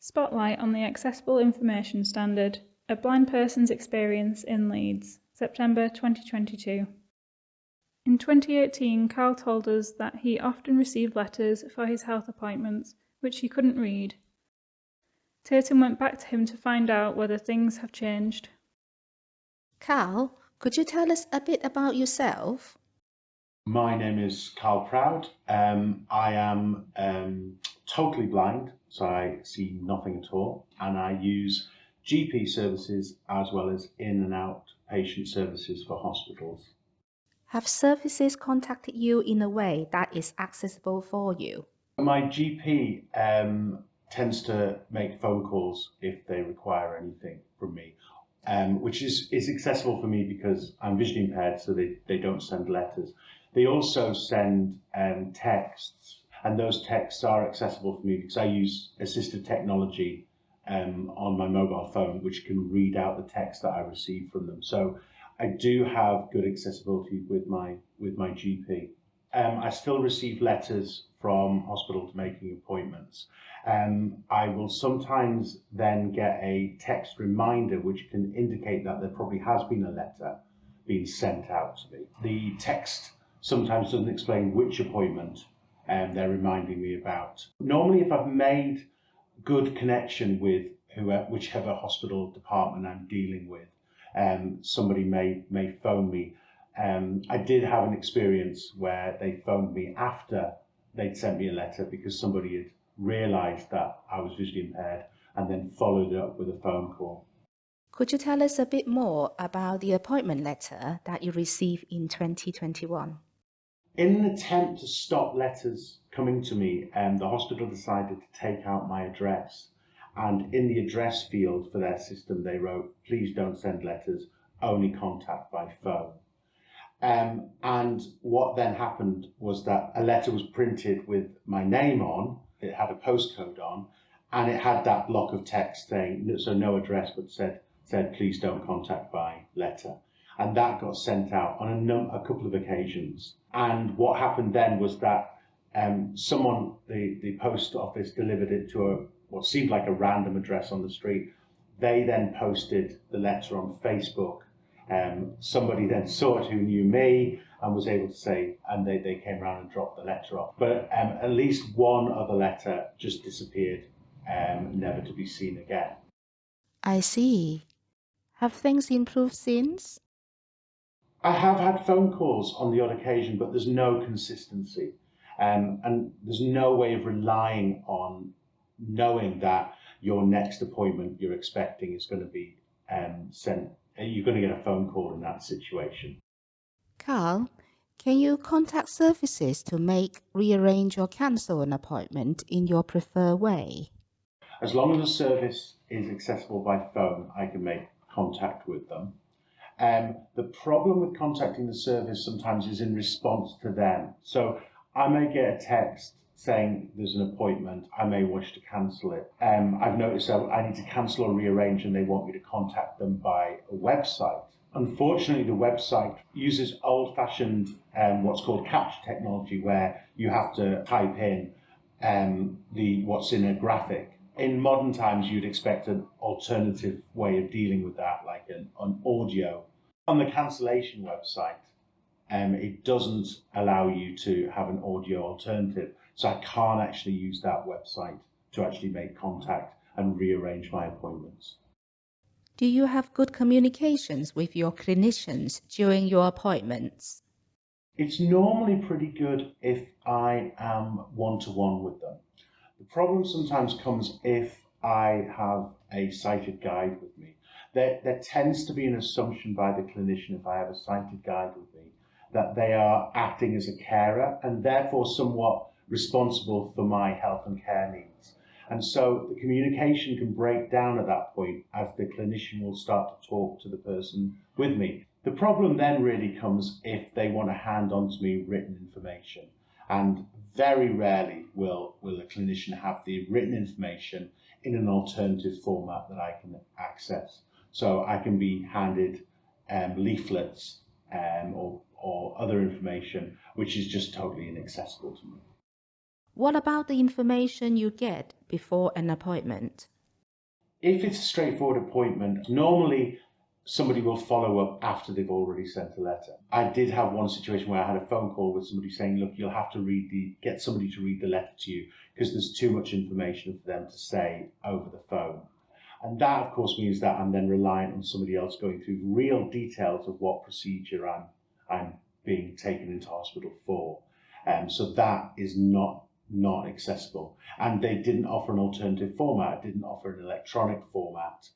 Spotlight on the Accessible Information Standard, a blind person's experience in Leeds, September 2022. In 2018, Karl told us that he often received letters for his health appointments, which he couldn't read. Tatum went back to him to find out whether things have changed. Karl, could you tell us a bit about yourself? My name is Karl Proud. I am totally blind, so I see nothing at all, and I use GP services as well as in and out patient services for hospitals. Have services contacted you in a way that is accessible for you? My GP tends to make phone calls if they require anything from me, which is accessible for me because I'm visually impaired, so they don't send letters. They also send texts, and those texts are accessible for me because I use assistive technology on my mobile phone, which can read out the text that I receive from them. So I do have good accessibility with my GP. I still receive letters from hospitals making appointments. I will sometimes then get a text reminder which can indicate that there probably has been a letter being sent out to me. The text sometimes doesn't explain which appointment they're reminding me about. Normally, if I've made good connection with whichever hospital department I'm dealing with, somebody may phone me. I did have an experience where they phoned me after they'd sent me a letter because somebody had realised that I was visually impaired and then followed it up with a phone call. Could you tell us a bit more about the appointment letter that you received in 2021? In an attempt to stop letters coming to me, the hospital decided to take out my address. And in the address field for their system, they wrote, "Please don't send letters, only contact by phone." And what then happened was that a letter was printed with my name on, it had a postcode on, and it had that block of text saying, so no address, but said "Please don't contact by letter." And that got sent out on a couple of occasions. And what happened then was that someone, the post office, delivered it to what seemed like a random address on the street. They then posted the letter on Facebook. Somebody then saw it who knew me and was able to say, and they came around and dropped the letter off. But at least one other letter just disappeared, never to be seen again. I see. Have things improved since? I have had phone calls on the odd occasion, but there's no consistency. And there's no way of relying on knowing that your next appointment you're expecting is going to be sent. You're going to get a phone call in that situation. Karl, can you contact services to rearrange or cancel an appointment in your preferred way? As long as the service is accessible by phone, I can make contact with them. The problem with contacting the service sometimes is in response to them. So I may get a text saying there's an appointment, I may wish to cancel it. I've noticed that I need to cancel or rearrange and they want me to contact them by a website. Unfortunately, the website uses old-fashioned what's called capture technology, where you have to type in what's in a graphic. In modern times, you'd expect an alternative way of dealing with that, like an audio. On the cancellation website, it doesn't allow you to have an audio alternative, so I can't actually use that website to actually make contact and rearrange my appointments. Do you have good communications with your clinicians during your appointments? It's normally pretty good if I am one-to-one with them. The problem sometimes comes if I have a sighted guide with me. There tends to be an assumption by the clinician, if I have a sighted guide with me, that they are acting as a carer and therefore somewhat responsible for my health and care needs. And so the communication can break down at that point as the clinician will start to talk to the person with me. The problem then really comes if they want to hand on to me written information. And very rarely will a clinician have the written information in an alternative format that I can access. So I can be handed leaflets or other information which is just totally inaccessible to me. What about the information you get before an appointment? If it's a straightforward appointment, normally somebody will follow up after they've already sent a letter. I did have one situation where I had a phone call with somebody saying, look, you'll have to get somebody to read the letter to you because there's too much information for them to say over the phone. And that, of course, means that I'm then reliant on somebody else going through real details of what procedure I'm being taken into hospital for. So that is not accessible. And they didn't offer an alternative format, didn't offer an electronic format.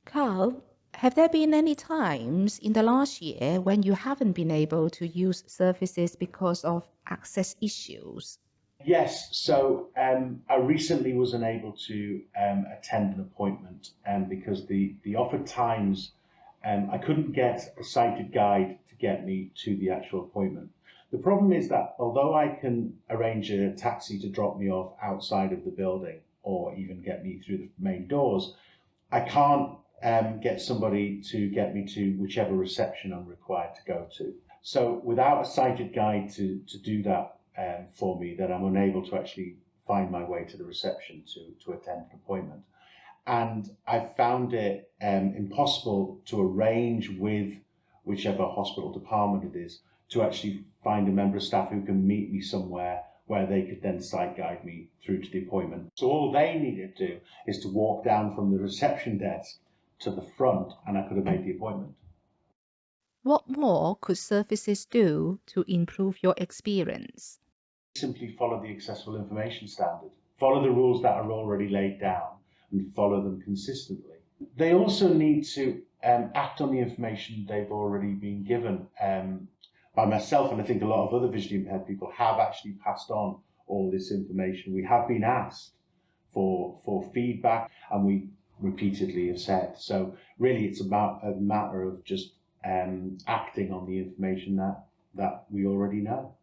Karl, have there been any times in the last year when you haven't been able to use services because of access issues? Yes, so I recently was unable to attend an appointment because the offered times, I couldn't get a sighted guide to get me to the actual appointment. The problem is that although I can arrange a taxi to drop me off outside of the building or even get me through the main doors, I can't get somebody to get me to whichever reception I'm required to go to. So without a sighted guide to do that for me, that I'm unable to actually find my way to the reception to attend an appointment. And I found it impossible to arrange with whichever hospital department it is to actually find a member of staff who can meet me somewhere where they could then sight guide me through to the appointment. So all they needed to do is to walk down from the reception desk to the front and I could have made the appointment. What more could services do to improve your experience? Simply follow the accessible information standard. Follow the rules that are already laid down and follow them consistently. They also need to act on the information they've already been given by myself, and I think a lot of other visually impaired people have actually passed on all this information. We have been asked for feedback, and we repeatedly have said. So really it's about a matter of just acting on the information that we already know.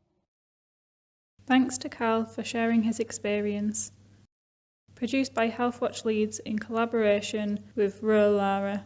Thanks to Karl for sharing his experience. Produced by Healthwatch Leeds in collaboration with Lara.